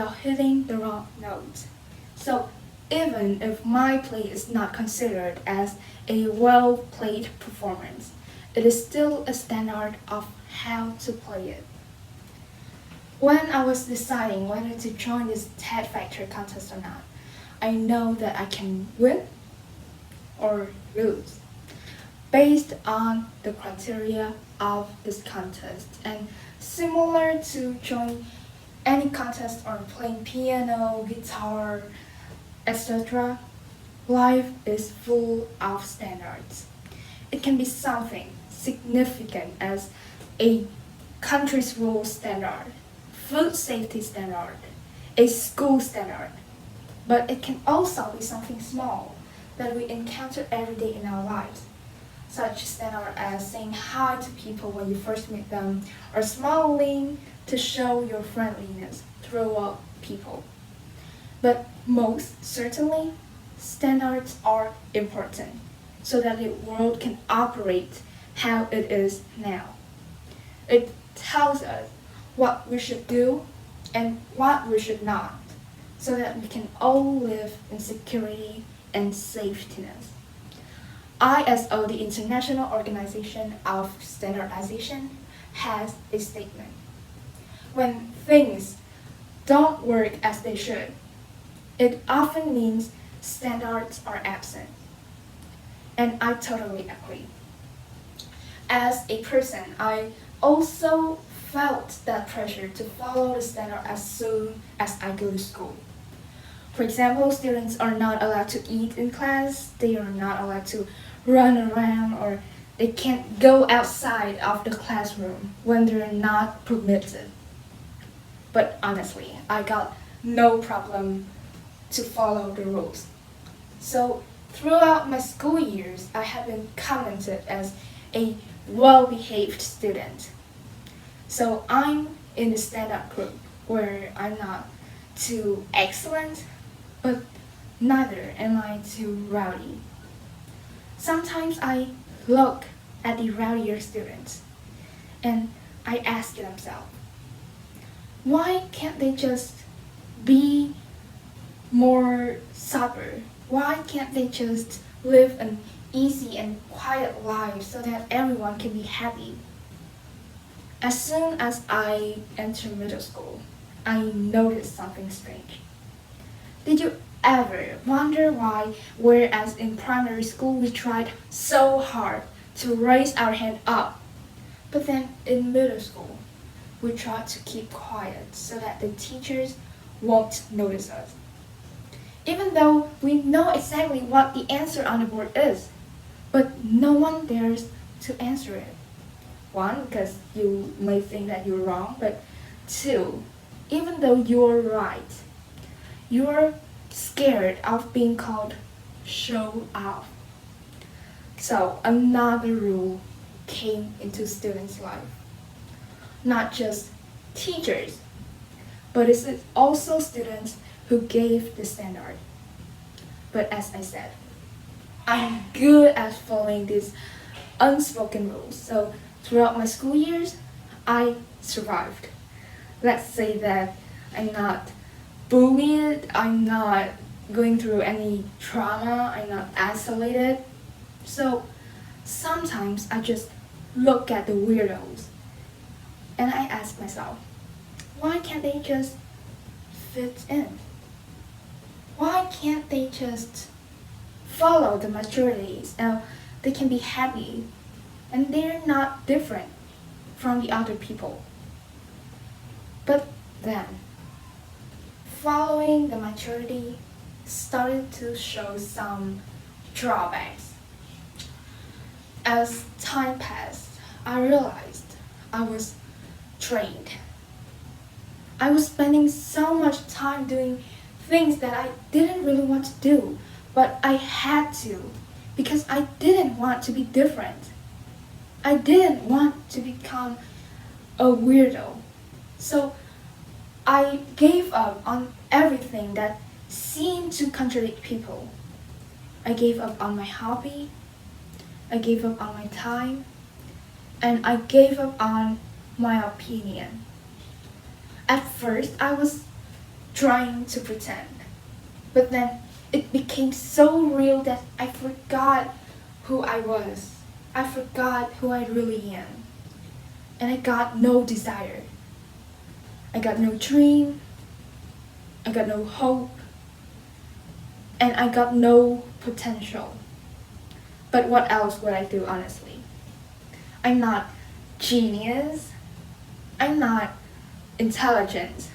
without hitting the wrong note. So even if my play is not considered as a well-played performance, it is still a standard of how to play it. When I was deciding whether to join this TED Factor contest or not, I know that I can win or lose based on the criteria of this contest. And similar to join any contest or playing piano, guitar, etc., life is full of standards. It can be something significant as a country's rule standard, food safety standard, a school standard. But it can also be something small that we encounter every day in our lives, such standard as saying hi to people when you first meet them, or smiling to show your friendliness throughout people. But most certainly, standards are important so that the world can operate how it is now. It tells us what we should do and what we should not, so that we can all live in security and safetyness. ISO, the International Organization of Standardization, has a statement. When things don't work as they should, it often means standards are absent. And I totally agree. As a person, I also felt that pressure to follow the standard as soon as I go to school. For example, students are not allowed to eat in class, they are not allowed to run around, or they can't go outside of the classroom when they're not permitted. But honestly, I got no problem to follow the rules. So throughout my school years, I have been commented as a well-behaved student. So I'm in the standard group where I'm not too excellent, but neither am I too rowdy. Sometimes I look at the rowdier students and I ask themselves, why can't they just be more sober? Why can't they just live an easy and quiet life so that everyone can be happy? As soon as I entered middle school, I noticed something strange. Did you ever wonder why, whereas in primary school we tried so hard to raise our hand up, but then in middle school we tried to keep quiet so that the teachers won't notice us? Even though we know exactly what the answer on the board is, but no one dares to answer it. One, because you may think that you're wrong, but two, even though you're right, you're scared of being called show off. So another rule came into students' life. Not just teachers, but it's also students who gave the standard. But as I said, I'm good at following these unspoken rules. So throughout my school years, I survived. Let's say that I'm not bullied, I'm not going through any trauma, I'm not isolated. So sometimes I just look at the weirdos and I ask myself, why can't they just fit in? Why can't they just follow the majorities and they can be happy and they're not different from the other people? But then, following the majority started to show some drawbacks. As time passed, I realized I was drained. I was spending so much time doing things that I didn't really want to do, but I had to because I didn't want to be different. I didn't want to become a weirdo. So I gave up on everything that seemed to contradict people. I gave up on my hobby, I gave up on my time, and I gave up on my opinion. At first, I was trying to pretend. But then it became so real that I forgot who I was. I forgot who I really am. And I got no desire. I got no dream. I got no hope. And I got no potential. But what else would I do, honestly? I'm not genius. I'm not intelligent.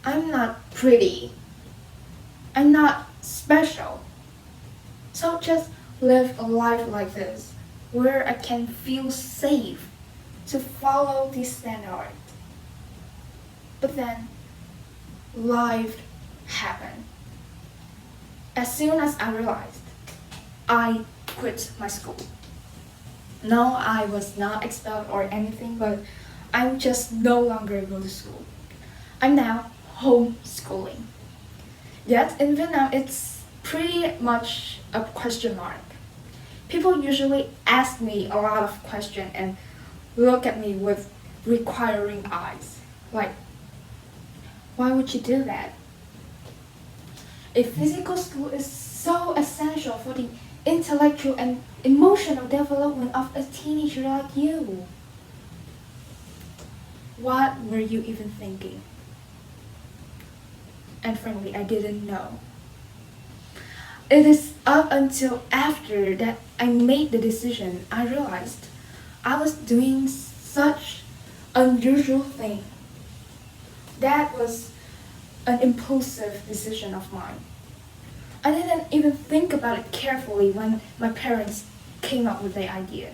I'm not pretty. I'm not special. So just live a life like this, where I can feel safe to follow this standard. But then, life happened. As soon as I realized, I quit my school. No, I was not expelled or anything, but I'm just no longer going to school. I'm now homeschooling. Yet in Vietnam, it's pretty much a question mark. People usually ask me a lot of questions and look at me with requiring eyes. Like, why would you do that? A physical school is so essential for the intellectual and emotional development of a teenager like you. What were you even thinking? And frankly, I didn't know. It is up until after that I made the decision, I realized I was doing such unusual thing. That was an impulsive decision of mine. I didn't even think about it carefully when my parents came up with the idea.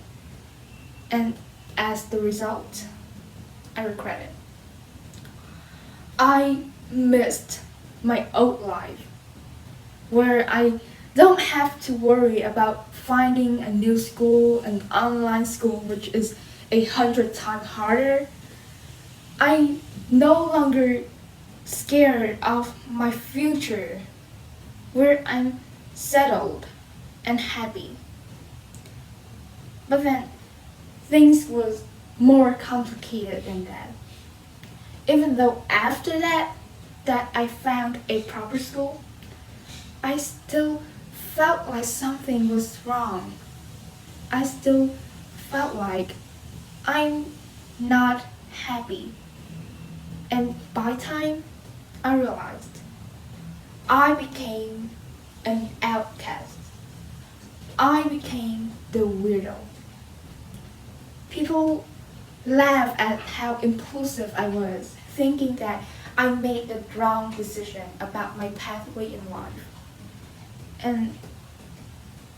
And as the result, I regret it. I missed my old life, where I don't have to worry about finding a new school, an online school, which is 100 times harder. I no longer scared of my future, where I'm settled and happy. But then things was more complicated than that. Even though after that I found a proper school, I still felt like something was wrong. I still felt like I'm not happy. And by time I realized I became an outcast. I became the weirdo. People laugh at how impulsive I was, thinking that I made the wrong decision about my pathway in life. And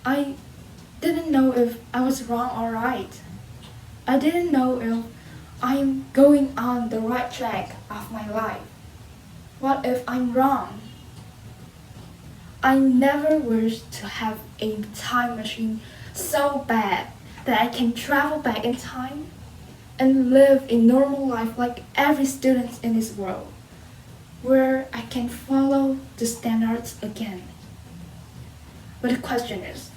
I didn't know if I was wrong or right. I didn't know if I'm going on the right track of my life. What if I'm wrong? I never wished to have a time machine so bad that I can travel back in time and live a normal life like every student in this world, where I can follow the standards again. But the question is,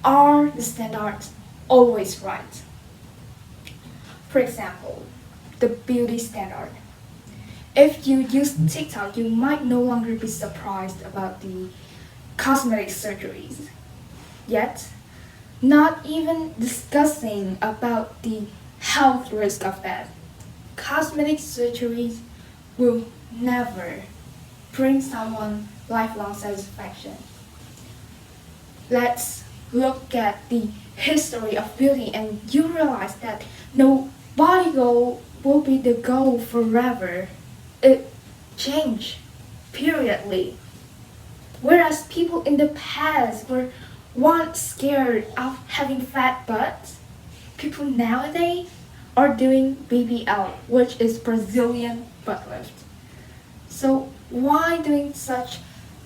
are the standards always right? For example, the beauty standard. If you use TikTok, you might no longer be surprised about the cosmetic surgeries. Yet, not even discussing about the health risk of that. Cosmetic surgeries will never bring someone lifelong satisfaction. Let's look at the history of beauty and you realize that no body goal will be the goal forever. It changed periodically. Whereas people in the past were once scared of having fat butts, people nowadays are doing BBL, which is Brazilian butt lift. So why doing such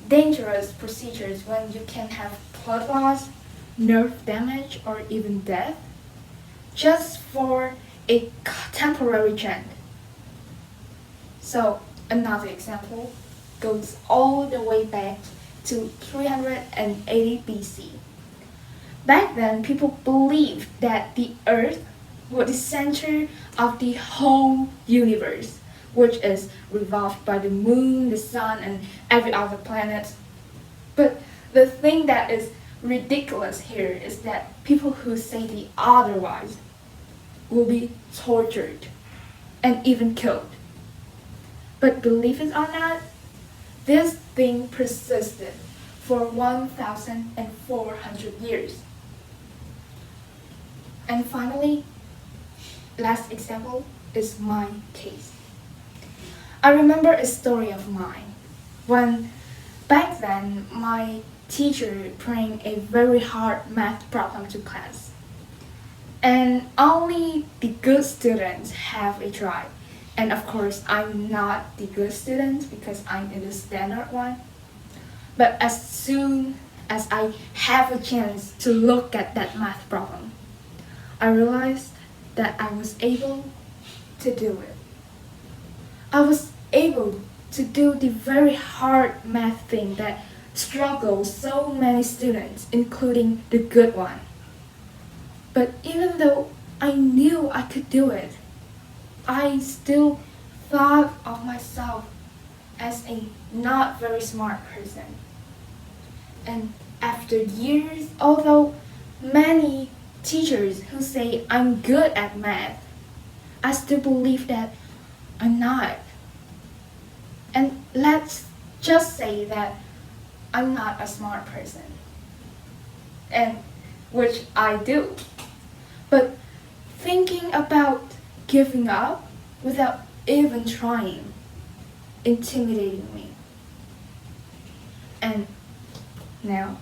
dangerous procedures when you can have blood loss, nerve damage, or even death, just for a temporary trend? So another example goes all the way back to 380 BC. Back then, people believed that the Earth was the center of the whole universe, which is revolved by the moon, the sun, and every other planet. But the thing that is ridiculous here is that people who say the otherwise will be tortured and even killed. But believe it or not, this thing persisted for 1,400 years. And finally, last example is my case. I remember a story of mine when back then my teacher bring a very hard math problem to class. And only the good students have a try. And of course, I'm not the good student because I'm in the standard one. But as soon as I have a chance to look at that math problem, I realized that I was able to do it. I was able to do the very hard math thing that struggles so many students, including the good one. But even though I knew I could do it, I still thought of myself as a not very smart person. And after years, although many teachers who say I'm good at math, I still believe that I'm not. And let's just say that I'm not a smart person, and which I do. But thinking about giving up without even trying intimidated me. And now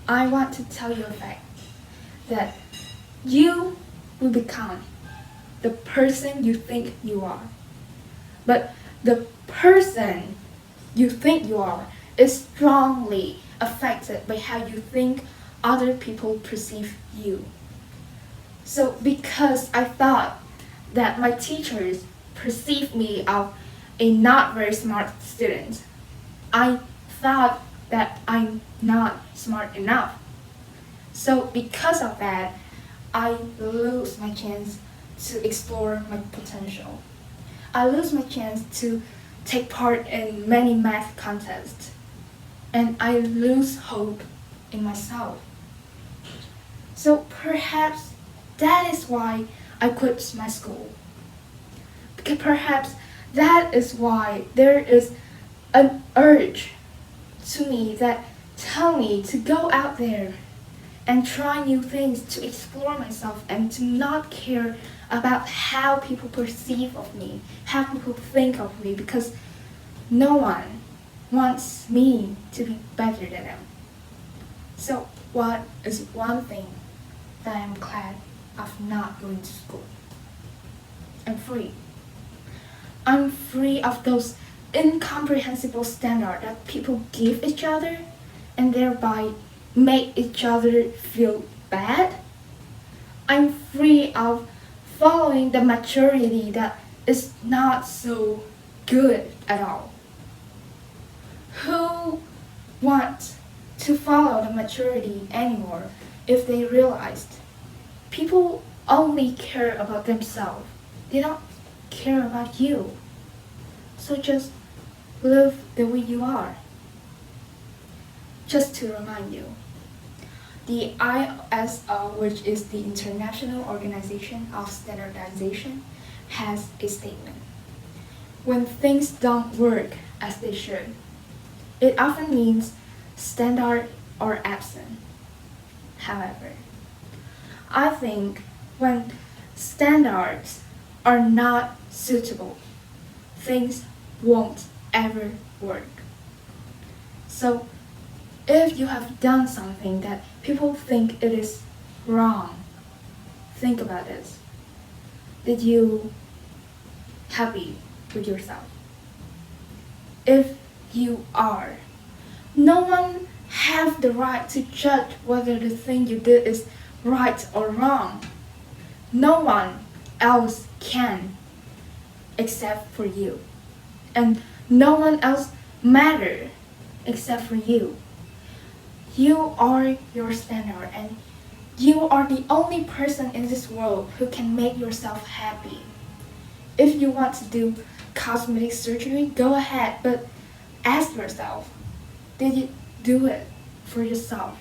I want to tell you a fact that you will become the person you think you are. But the person you think you are is strongly affected by how you think other people perceive you. So because I thought that my teachers perceive me as a not very smart student, I thought that I'm not smart enough. So because of that, I lose my chance to explore my potential. I lose my chance to take part in many math contests, and I lose hope in myself. So perhaps that is why I quit my school. Because perhaps that is why there is an urge to me that tell me to go out there and try new things, to explore myself, and to not care about how people perceive of me, how people think of me, because no one wants me to be better than them. So what is one thing that I'm glad of not going to school? I'm free. I'm free of those incomprehensible standards that people give each other and thereby make each other feel bad. I'm free of following the maturity that is not so good at all. Who wants to follow the maturity anymore if they realized people only care about themselves? They don't care about you. So just live the way you are. Just to remind you, the ISO, which is the International Organization of Standardization, has a statement. When things don't work as they should, it often means standard or absent. However, I think when standards are not suitable, things won't ever work. So if you have done something that people think it is wrong, think about this. Did you happy with yourself? If you are, no one have the right to judge whether the thing you did is right or wrong. No one else can except for you. And no one else matters except for you. You are your standard, and you are the only person in this world who can make yourself happy. If you want to do cosmetic surgery, go ahead, but ask yourself, did you do it for yourself?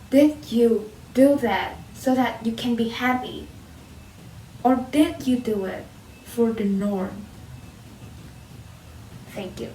Did you do that so that you can be happy? Or did you do it for the norm? Thank you.